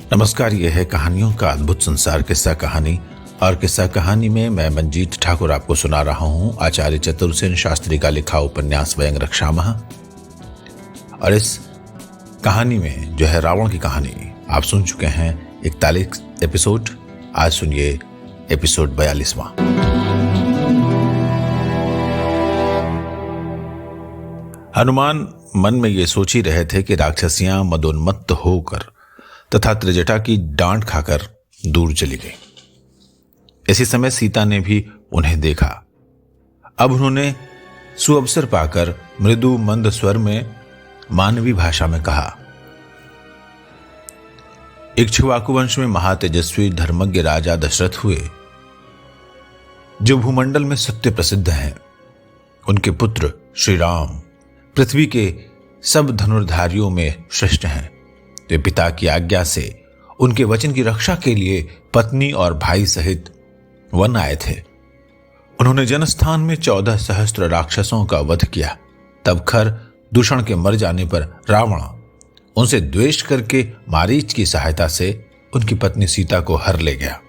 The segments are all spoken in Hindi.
नमस्कार, यह है कहानियों का अद्भुत संसार किस्सा कहानी। और किस्सा कहानी में मैं मंजीत ठाकुर आपको सुना रहा हूं आचार्य चतुरसेन शास्त्री का लिखा उपन्यास व्यंग रक्षामः। और इस कहानी में जो है रावण की कहानी, आप सुन चुके हैं 41 एपिसोड। आज सुनिए एपिसोड 42वां। हनुमान मन में ये सोच ही रहे थे कि राक्षसियां मदोन्मत्त होकर तथा त्रिजटा की डांट खाकर दूर चली गई। इसी समय सीता ने भी उन्हें देखा। अब उन्होंने सुअवसर पाकर मृदु मंद स्वर में मानवी भाषा में कहा, इक्ष्वाकु वंश में महातेजस्वी धर्मज्ञ राजा दशरथ हुए, जो भूमंडल में सत्य प्रसिद्ध हैं। उनके पुत्र श्री राम पृथ्वी के सब धनुर्धारियों में श्रेष्ठ हैं। वे पिता की आज्ञा से उनके वचन की रक्षा के लिए पत्नी और भाई सहित वन आए थे। उन्होंने जनस्थान में 14 सहस्त्र राक्षसों का वध किया। तब खर दूषण के मर जाने पर रावण उनसे द्वेष करके मारीच की सहायता से उनकी पत्नी सीता को हर ले गया।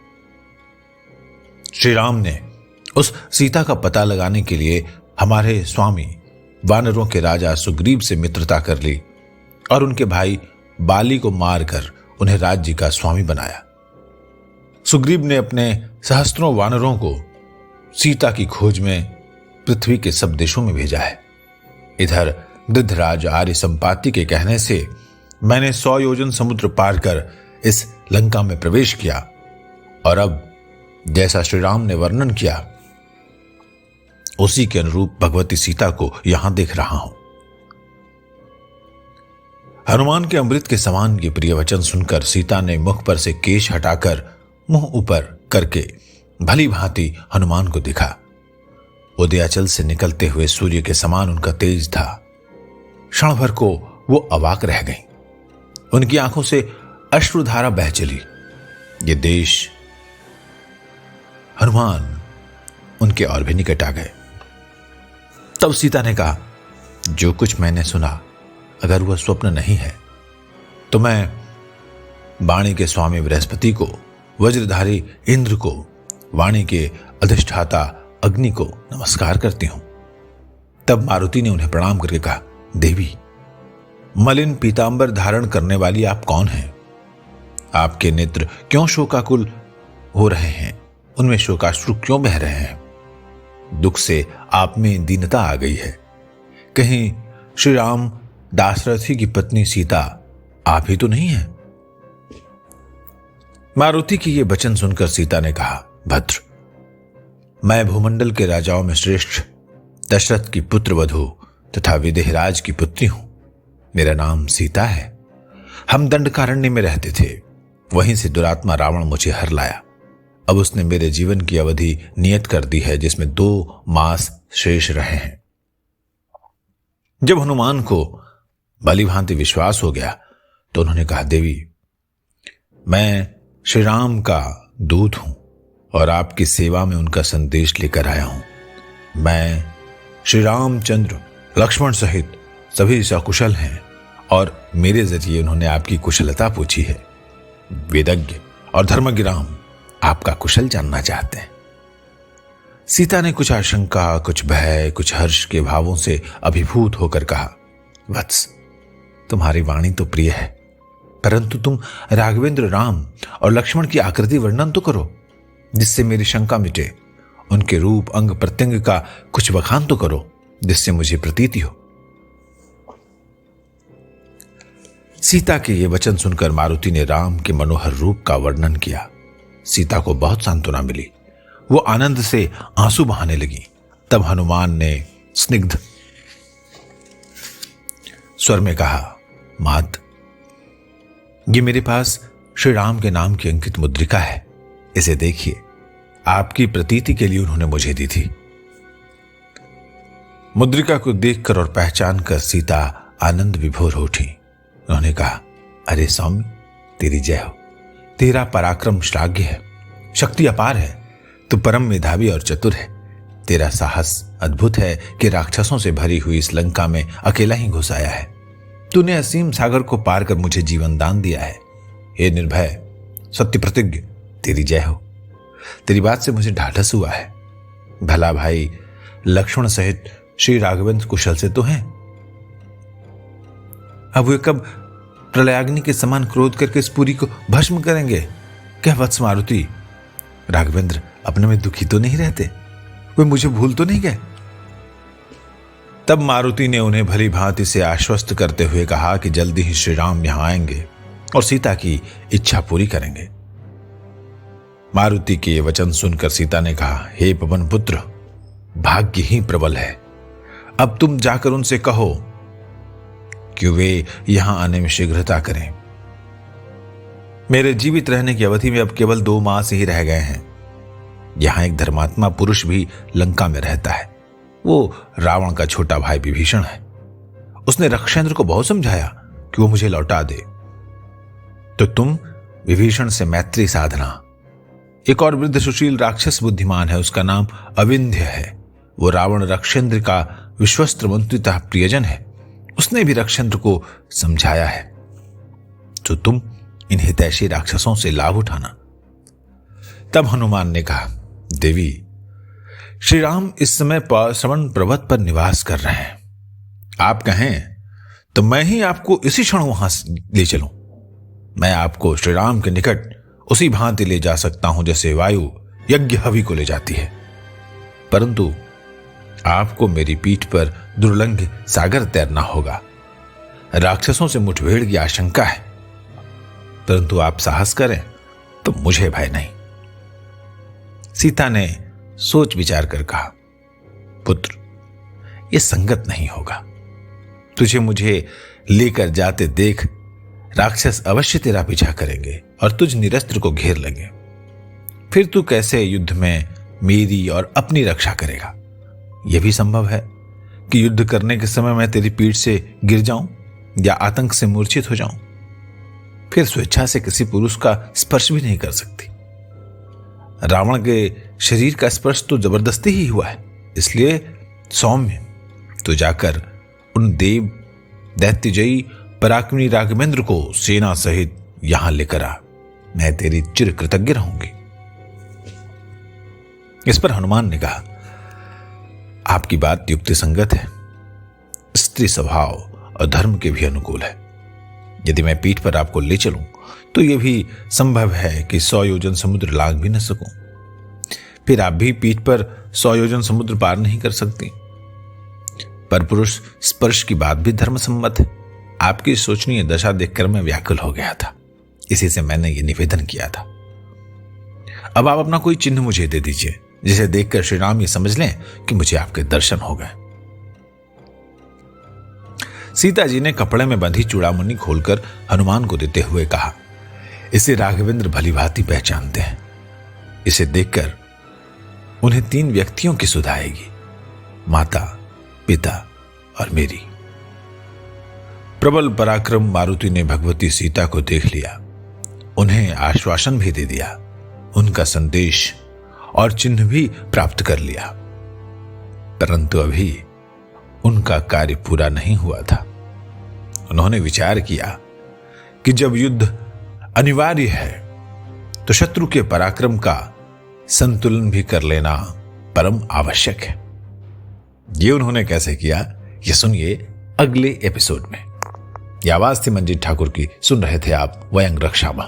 श्री राम ने उस सीता का पता लगाने के लिए हमारे स्वामी वानरों के राजा सुग्रीव से मित्रता कर ली और उनके भाई बाली को मारकर उन्हें राज्य का स्वामी बनाया। सुग्रीव ने अपने सहस्त्रों वानरों को सीता की खोज में पृथ्वी के सब देशों में भेजा है। इधर गृद्धराज आर्य संपाति के कहने से मैंने 100 योजन समुद्र पार कर इस लंका में प्रवेश किया और अब जैसा श्री राम ने वर्णन किया उसी के अनुरूप भगवती सीता को यहां देख रहा हूं। हनुमान के अमृत के समान ये प्रिय वचन सुनकर सीता ने मुख पर से केश हटाकर मुंह ऊपर करके भली भांति हनुमान को देखा। उदयाचल से निकलते हुए सूर्य के समान उनका तेज था। क्षण भर को वो अवाक रह गई। उनकी आंखों से अश्रुधारा बह चली। ये देश हनुमान उनके और भी निकट आ गए। तब सीता ने कहा, जो कुछ मैंने सुना अगर वह स्वप्न नहीं है तो मैं वाणी के स्वामी बृहस्पति को, वज्रधारी इंद्र को, वाणी के अधिष्ठाता अग्नि को नमस्कार करती हूं। तब मारुति ने उन्हें प्रणाम करके कहा, देवी, मलिन पीतांबर धारण करने वाली आप कौन हैं? आपके नेत्र क्यों शोकाकुल हो रहे हैं? उनमें शोकाश्रु क्यों बह रहे हैं? दुख से आप में दीनता आ गई है। कहीं श्री राम दाशरथी की पत्नी सीता आप ही तो नहीं है? मारुति की ये वचन सुनकर सीता ने कहा, भद्र, मैं भूमंडल के राजाओं में श्रेष्ठ दशरथ की पुत्र वधू तथा विदेहराज की पुत्री हूं। मेरा नाम सीता है। हम दंडकारण्य में रहते थे। वहीं से दुरात्मा रावण मुझे हर लाया। अब उसने मेरे जीवन की अवधि नियत कर दी है, जिसमें 2 मास शेष रहे हैं। जब हनुमान को भली भांति विश्वास हो गया तो उन्होंने कहा, देवी, मैं श्री राम का दूत हूं और आपकी सेवा में उनका संदेश लेकर आया हूं। मैं श्री रामचंद्र लक्ष्मण सहित सभी सकुशल हैं और मेरे जरिए उन्होंने आपकी कुशलता पूछी है। वेदज्ञ और धर्मज्ञ राम आपका कुशल जानना चाहते हैं। सीता ने कुछ आशंका, कुछ भय, कुछ हर्ष के भावों से अभिभूत होकर कहा, वत्स, तुम्हारी वाणी तो प्रिय है, परंतु तुम राघवेंद्र राम और लक्ष्मण की आकृति वर्णन तो करो, जिससे मेरी शंका मिटे। उनके रूप, अंग प्रत्यंग का कुछ बखान तो करो, जिससे मुझे प्रतीति हो। सीता के ये वचन सुनकर मारुति ने राम के मनोहर रूप का वर्णन किया। सीता को बहुत सांत्वना मिली। वो आनंद से आंसू बहाने लगी। तब हनुमान ने स्निग्ध स्वर में कहा, मात, ये मेरे पास श्री राम के नाम की अंकित मुद्रिका है। इसे देखिए, आपकी प्रतीति के लिए उन्होंने मुझे दी थी। मुद्रिका को देखकर और पहचान कर सीता आनंद विभोर हो उठी। उन्होंने कहा, अरे सौम्य, तेरी जय हो। तेरा पराक्रम श्लाघ्य है, शक्ति अपार है, तू परम मेधावी और चतुर है। तेरा साहस अद्भुत है कि राक्षसों से भरी हुई इस लंका में अकेला ही घुस आया है। तूने असीम सागर को पार कर मुझे जीवन दान दिया है। हे निर्भय सत्य प्रतिज्ञ, तेरी जय हो। तेरी बात से मुझे ढाढ़स हुआ है। भला भाई लक्ष्मण सहित श्री राघवेंद्र कुशल से तो हैं। अब वे कब प्रलयाग्नि के समान क्रोध करके इस पुरी को भस्म करेंगे? क्या वत्स मारुति, राघवेंद्र अपने में दुखी तो नहीं रहते? वे मुझे भूल तो नहीं गए? तब मारुति ने उन्हें भली भांति से आश्वस्त करते हुए कहा कि जल्दी ही श्री राम यहां आएंगे और सीता की इच्छा पूरी करेंगे। मारुति के ये वचन सुनकर सीता ने कहा, हे पवन पुत्र, भाग्य ही प्रबल है। अब तुम जाकर उनसे कहो कि वे यहां आने में शीघ्रता करें। मेरे जीवित रहने की अवधि में अब केवल 2 मास ही रह गए हैं। यहां एक धर्मात्मा पुरुष भी लंका में रहता है। वो रावण का छोटा भाई विभीषण है। उसने रक्षेंद्र को बहुत समझाया कि वो मुझे लौटा दे। तो तुम विभीषण से मैत्री साधना। एक और वृद्ध सुशील राक्षस बुद्धिमान है, उसका नाम अविंध्य है। वो रावण रक्षेंद्र का विश्वस्त मंत्री तथा प्रियजन है। उसने भी रक्षेंद्र को समझाया है। तो तुम इन हितैषी राक्षसों से लाभ उठाना। तब हनुमान ने कहा, देवी, श्री राम इस समय श्रवण पर्वत पर निवास कर रहे हैं। आप कहें तो मैं ही आपको इसी क्षण वहां ले चलूं। मैं आपको श्री राम के निकट उसी भांति ले जा सकता हूं जैसे वायु यज्ञ हवि को ले जाती है। परंतु आपको मेरी पीठ पर दुर्लंघ सागर तैरना होगा। राक्षसों से मुठभेड़ की आशंका है, परंतु आप साहस करें तो मुझे भय नहीं। सीता ने सोच विचार कर कहा, पुत्र, यह संगत नहीं होगा। तुझे मुझे लेकर जाते देख राक्षस अवश्य तेरा पीछा करेंगे और तुझ निरस्त्र को घेर लेंगे। फिर तू कैसे युद्ध में मेरी और अपनी रक्षा करेगा? यह भी संभव है कि युद्ध करने के समय मैं तेरी पीठ से गिर जाऊं या आतंक से मूर्छित हो जाऊं। फिर स्वेच्छा से किसी पुरुष का स्पर्श भी नहीं कर सकती। रावण के शरीर का स्पर्श तो जबरदस्ती ही हुआ है। इसलिए सौम्य, तो जाकर उन देव दैत्यजयी पराक्रमी राघवेंद्र को सेना सहित यहां लेकर आ। मैं तेरी चिर कृतज्ञ रहूंगी। इस पर हनुमान ने कहा, आपकी बात युक्ति संगत है। स्त्री स्वभाव और धर्म के भी अनुकूल है। यदि मैं पीठ पर आपको ले चलूं तो यह भी संभव है कि 100 योजन समुद्र लांघ भी न सकूं। फिर आप भी पीठ पर 100 योजन समुद्र पार नहीं कर सकती। पर पुरुष स्पर्श की बात भी धर्म सम्मत है। आपकी सोचनीय दशा देखकर मैं व्याकुल हो गया था। इसी से मैंने ये निवेदन किया था। अब आप अपना कोई चिन्ह मुझे दे दीजिए, जिसे देखकर श्री राम ये समझ लें कि मुझे आपके दर्शन हो गए। सीता जी ने कपड़े में बंधी चूड़ामणि खोलकर हनुमान को देते हुए कहा, इसे राघवेंद्र भली भांति पहचानते हैं। इसे देखकर उन्हें 3 व्यक्तियों की सुध आएगी, माता, पिता और मेरी। प्रबल पराक्रम मारुति ने भगवती सीता को देख लिया। उन्हें आश्वासन भी दे दिया। उनका संदेश और चिन्ह भी प्राप्त कर लिया। परंतु अभी उनका कार्य पूरा नहीं हुआ था। उन्होंने विचार किया कि जब युद्ध अनिवार्य है तो शत्रु के पराक्रम का संतुलन भी कर लेना परम आवश्यक है। यह उन्होंने कैसे किया, यह सुनिए अगले एपिसोड में। यह आवाज थी मंजीत ठाकुर की। सुन रहे थे आप वयंग रक्षामा।